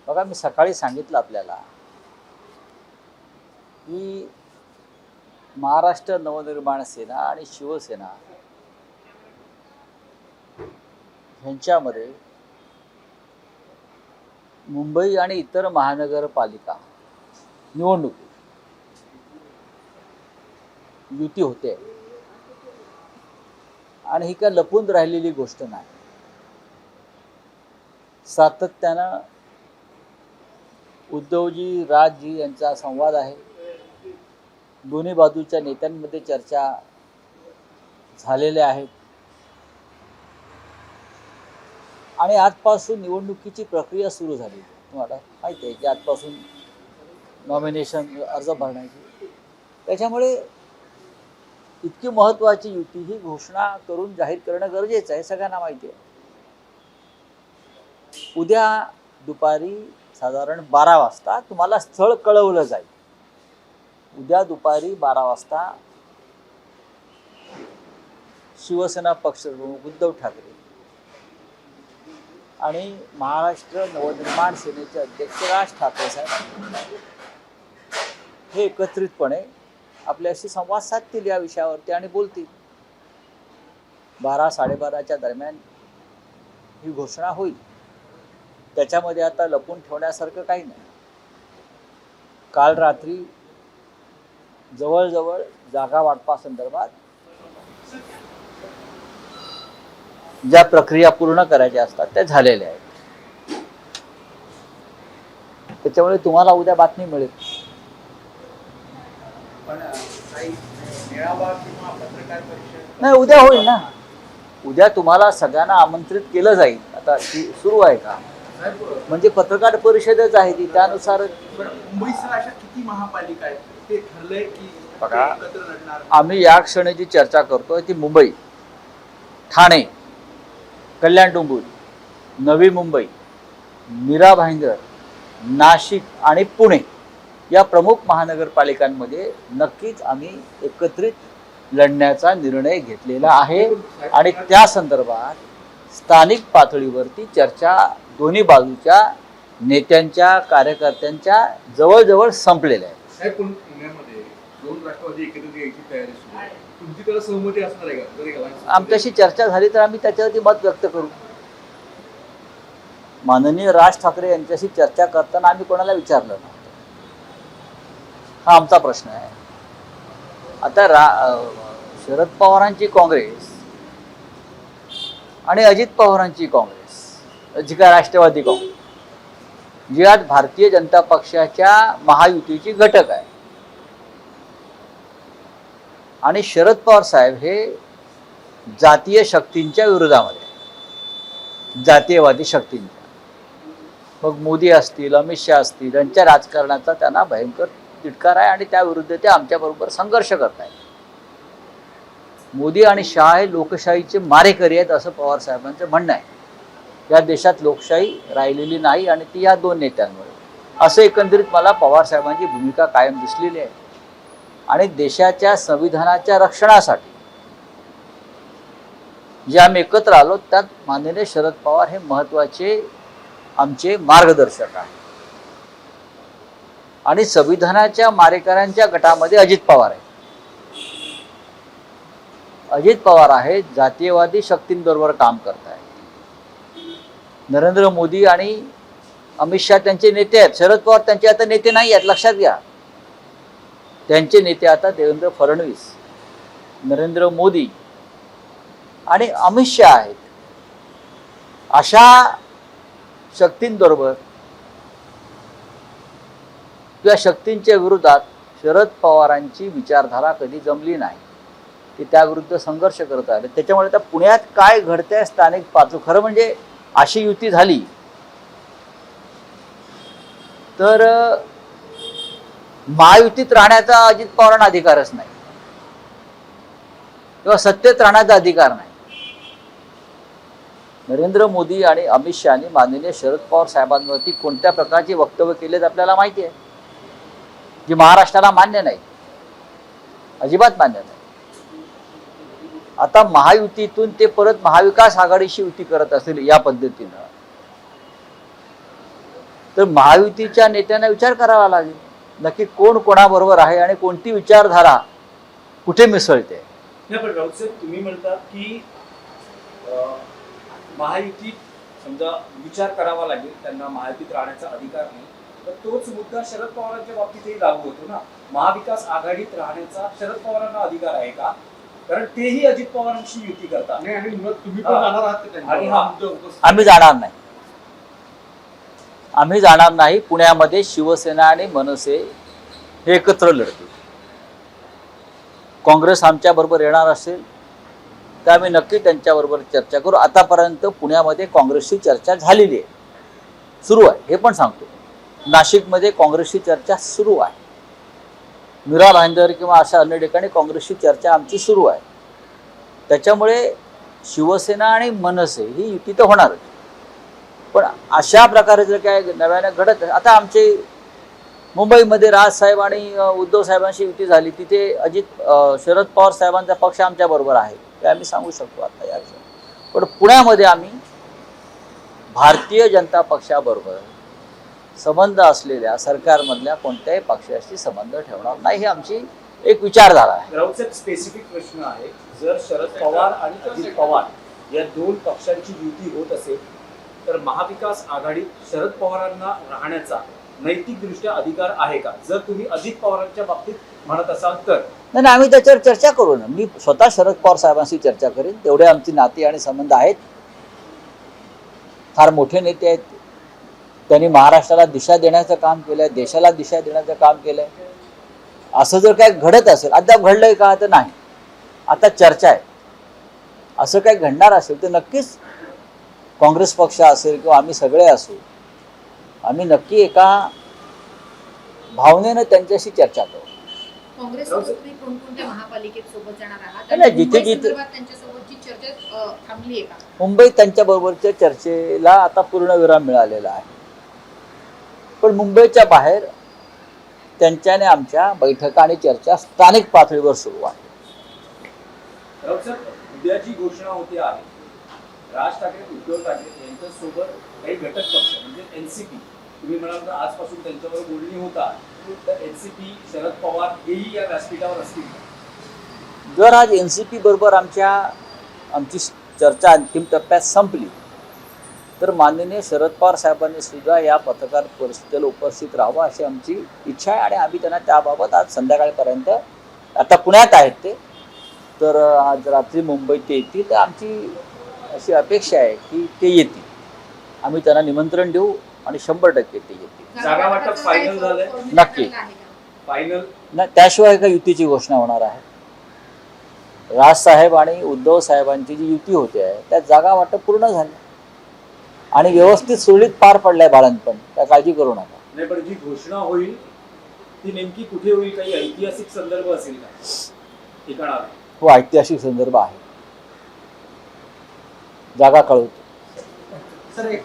बघा, मी सकाळी सांगितलं आपल्याला की महाराष्ट्र नवनिर्माण सेना आणि शिवसेना ह्यांच्यामध्ये मुंबई आणि इतर महानगरपालिका निवडणूक युती होते आणि ही काय लपून राहिलेली गोष्ट नाही. सातत्यानं उद्धवजी राजजी यांचा संवाद आहे. दोन्ही बाजूच्या नेत्यांमध्ये चर्चा झालेल्या आहेत आणि आजपासून निवडणुकीची प्रक्रिया सुरू झाली. तुम्हाला माहिती आहे की आजपासून नॉमिनेशन अर्ज भरण्याची. त्याच्यामुळे इतकी महत्त्वाची युती ही घोषणा करून जाहीर करणं गरजेचं आहे, सगळ्यांना माहिती आहे. उद्या दुपारी साधारण 12 वाजता तुम्हाला स्थळ कळवलं जाईल. उद्या दुपारी 12 वाजता शिवसेना पक्षप्रमुख उद्धव ठाकरे आणि महाराष्ट्र नवनिर्माण सेनेचे अध्यक्ष राज ठाकरे साहेब हे एकत्रितपणे आपल्याशी संवाद साधतील या विषयावरती आणि बोलतील. 12-12:30च्या दरम्यान ही घोषणा होईल. त्याच्यामध्ये आता लपून ठेवण्यासारखं काही नाही. काल रात्री जवळजवळ जागा वाटपासंदर्भात ज्या प्रक्रिया पूर्ण करायच्या असतात त्या झालेल्या आहेत. त्याच्यामुळे तुम्हाला उद्या बातमी मिळेल. नाही, उद्या होईल ना. उद्या तुम्हाला सगळ्यांना आमंत्रित केलं जाईल. आता ती सुरू आहे का म्हणजे पत्रकार परिषदच आहे ती, त्यानुसार. मुंबईसह अशा किती महापालिका आहेत ते ठरलंय की बघा, आम्ही या क्षणी जी चर्चा करतोय ती मुंबई, ठाणे, कल्याण डोंबिवली, नवी मुंबई, मीरा भाईंदर, नाशिक आणि पुणे या प्रमुख महानगरपालिकांमध्ये नक्कीच आम्ही एकत्रित लढण्याचा निर्णय घेतलेला आहे आणि त्या संदर्भात स्थानिक पातळीवरती चर्चा दोन्ही बाजूच्या नेत्यांच्या कार्यकर्त्यांच्या जवळजवळ संपलेल्या आहे. पुण्यामध्ये 2 राष्ट्रवादी एकत्रित यायची तयारी सुरू आहे. तुमची त्याला सहमती असणार आहे का? आमच्याशी चर्चा झाली तर आम्ही त्याच्यावरती मत व्यक्त करू. माननीय राज ठाकरे यांच्याशी चर्चा करताना आम्ही कोणाला विचारलं नव्हतं. हा आमचा प्रश्न आहे. आता शरद पवारांची काँग्रेस आणि अजित पवारांची काँग्रेस, जी काय राष्ट्रवादी काँग्रेस, जी आज भारतीय जनता पक्षाच्या महायुतीची घटक आहे, आणि शरद पवार साहेब हे जातीय शक्तींच्या विरोधामध्ये, जातीयवादी शक्तींच्या, मग मोदी असतील, अमित शहा असतील, यांच्या राजकारणाचा त्यांना भयंकर तिटकार आहे आणि त्याविरुद्ध ते आमच्याबरोबर संघर्ष करत आहेत. मोदी आणि शहा हे लोकशाहीचे मारेकरी आहेत असं पवार साहेबांचं म्हणणं आहे. या देशात लोकशाही राहिलेली नाही आणि ती या 2 नेत्यांमुळे, असं एकंदरीत मला पवार साहेबांची भूमिका कायम दिसलेली आहे. आणि देशाच्या संविधानाच्या रक्षणासाठी जे आम्ही एकत्र आलो त्यात माननीय शरद पवार हे महत्त्वाचे आमचे मार्गदर्शक आहेत. आणि संविधानाच्या मारेकऱ्यांच्या गटामध्ये अजित पवार आहेत. अजित पवार आहेत जातीयवादी शक्तींबरोबर काम करत आहेत. नरेंद्र मोदी आणि अमित शहा त्यांचे नेते आहेत. शरद पवार त्यांचे आता नेते नाही आहेत, लक्षात घ्या. त्यांचे नेते आता देवेंद्र फडणवीस, नरेंद्र मोदी आणि अमित शहा आहेत. अशा शक्तींबरोबर किंवा शक्तींच्या विरोधात शरद पवारांची विचारधारा कधी जमली नाही. ते त्याविरुद्ध संघर्ष करत आले. त्याच्यामुळे आता पुण्यात काय घडतंय स्थानिक पातळी, खरं म्हणजे अशी युती झाली तर महायुतीत राहण्याचा अजित पवारांना अधिकारच नाही किंवा सत्तेत राहण्याचा अधिकार नाही. नरेंद्र मोदी आणि अमित शहानी माननीय शरद पवार साहेबांवरती कोणत्या प्रकारचे वक्तव्य केलेत आपल्याला माहिती आहे, जी महाराष्ट्राला मान्य नाही, अजिबात मान्य नाही. आता महायुतीतून ते परत महाविकास आघाडीशी युती करत असेल या पद्धतीनं, तर महायुतीच्या नेत्यांना विचार करावा लागेल नक्की कोण कोणाबरोबर आहे आणि कोणती विचारधारा कुठे मिसळते. नाही, पण राऊत साहेब तुम्ही म्हणता की महायुतीत समजा विचार करावा लागेल, त्यांना महायुतीत राहण्याचा अधिकार नाही, तर तोच मुद्दा शरद पवारांच्या बाबतीतही लागू होतो ना. महाविकास आघाडीत राहण्याचा शरद पवारांना अधिकार आहे का? कारण तेही अजित पवारांशी युती करतात. नाही, आणि मुळात तुम्ही पण जाणार आहात का त्यांच्यावर? आणि हा मुद्दा उपस्थित- आम्ही जाणार नाही. आम्ही जाणार नाही. पुण्यामध्ये शिवसेना आणि मनसे हे एकत्र लढतील. काँग्रेस आमच्या बरोबर येणार असेल तर आम्ही नक्की त्यांच्याबरोबर चर्चा करू. आतापर्यंत पुण्यामध्ये काँग्रेसची चर्चा झालेली आहे, सुरू आहे. हे पण सांगतो, नाशिकमध्ये काँग्रेसची चर्चा सुरू आहे. मीरा भाईंदर किंवा अशा अन्य ठिकाणी काँग्रेसची चर्चा आमची सुरू आहे. त्याच्यामुळे शिवसेना आणि मनसे ही युती तर होणारच. पण अशा प्रकारे जर काय नव्याने घडत, आता आमचे मुंबईमध्ये राजसाहेब आणि उद्धव साहेबांशी युती झाली, तिथे शरद पवार साहेबांचा पक्ष आमच्या बरोबर आहे हे आम्ही सांगू शकतो आता या विषयात. पण पुण्यामध्ये आम्ही भारतीय जनता पक्षाबरोबर संबंध असलेल्या सरकारमधल्या कोणत्याही पक्षाशी संबंध ठेवणार नाही, ही आमची एक विचारधारा आहे. राऊत साहेब, स्पेसिफिक प्रश्न आहे, जर शरद पवार आणि अजित पवार या दोन पक्षांची युती होत असेल तर महाविकास आघाडीत शरद पवारांना राहण्याचा नैतिकदृष्ट्या अधिकार आहे का? जर तुम्ही अजित पवारांच्या बाबतीत म्हणत असाल तर. नाही, आम्ही त्याच्यावर चर्चा करू ना. मी स्वतः शरद पवार साहेबांशी चर्चा करेन. तेवढे आमची नाती आणि संबंध आहेत. फार मोठे नेते आहेत. त्यांनी महाराष्ट्राला दिशा देण्याचं काम केलंय, देशाला दिशा देण्याचं काम केलंय. असं जर काय घडत असेल, अद्याप घडलंय का तर नाही, आता चर्चा आहे. असं काय घडणार असेल तर नक्कीच काँग्रेस पक्ष असेल किंवा आम्ही सगळे असू, आम्ही नक्की एका भावनेनं त्यांच्याशी चर्चा करू. काँग्रेससोबत तुम्ही कोणकोणत्या महापालिकेत सोबत जाणार आहात? नाही, आणि जिथे- मुंबई जिथे- संदर्भात त्यांच्यासोबतची चर्चा थांबली आहे का? मुंबईत त्यांच्याबरोबरच्या चर्चेला आता पूर्णविराम मिळालेला आहे. पण मुंबईच्या बाहेर त्यांच्याने आमच्या बैठका आणि चर्चा स्थानिक पातळीवर सुरू आहे. राऊत साहेब, उद्या जी घोषणा होते आहे, राज ठाकरे उद्धव ठाकरे यांच्यासोबत काही घटक पक्ष म्हणजे एनसीपी, तुम्ही म्हणाल तर आजपासून त्यांच्यावर बोलणी होता, तर एनसीपी शरद पवार हेही या व्यासपीठावर असतील. जर आज NCP बरोबर आमची चर्चा अंतिम टप्प्यात संपली तर माननीय शरद पवार साहेबांनी सुद्धा या पत्रकार परिषदेला उपस्थित राहावं अशी आमची इच्छा आहे. आणि आम्ही त्यांना त्याबाबत आज संध्याकाळपर्यंत, आता पुण्यात आहेत ते, तर आज रात्री मुंबईत ते येतील, तर आमची अशी अपेक्षा आहे की ते येतील. आम्ही त्यांना निमंत्रण देऊ आणि 100% ते येतील. जागा वाटप फायनल झालंय? नक्की. फायनल नाही, त्याशिवाय का युतीची घोषणा होणार आहे? राजसाहेब आणि उद्धव साहेबांची जी युती होते आहे त्यात जागा वाटप पूर्ण झाली आणि व्यवस्थित सुरळीत पार पडलाय बाळंतपण, त्या काळजी करू नका. नाही, पण जी घोषणा होईल ती नेमकी कुठे होईल? काही ऐतिहासिक संदर्भ असेल का ठिकाणावर? तो ऐतिहासिक संदर्भ आहे, जागा कळवतो. सर,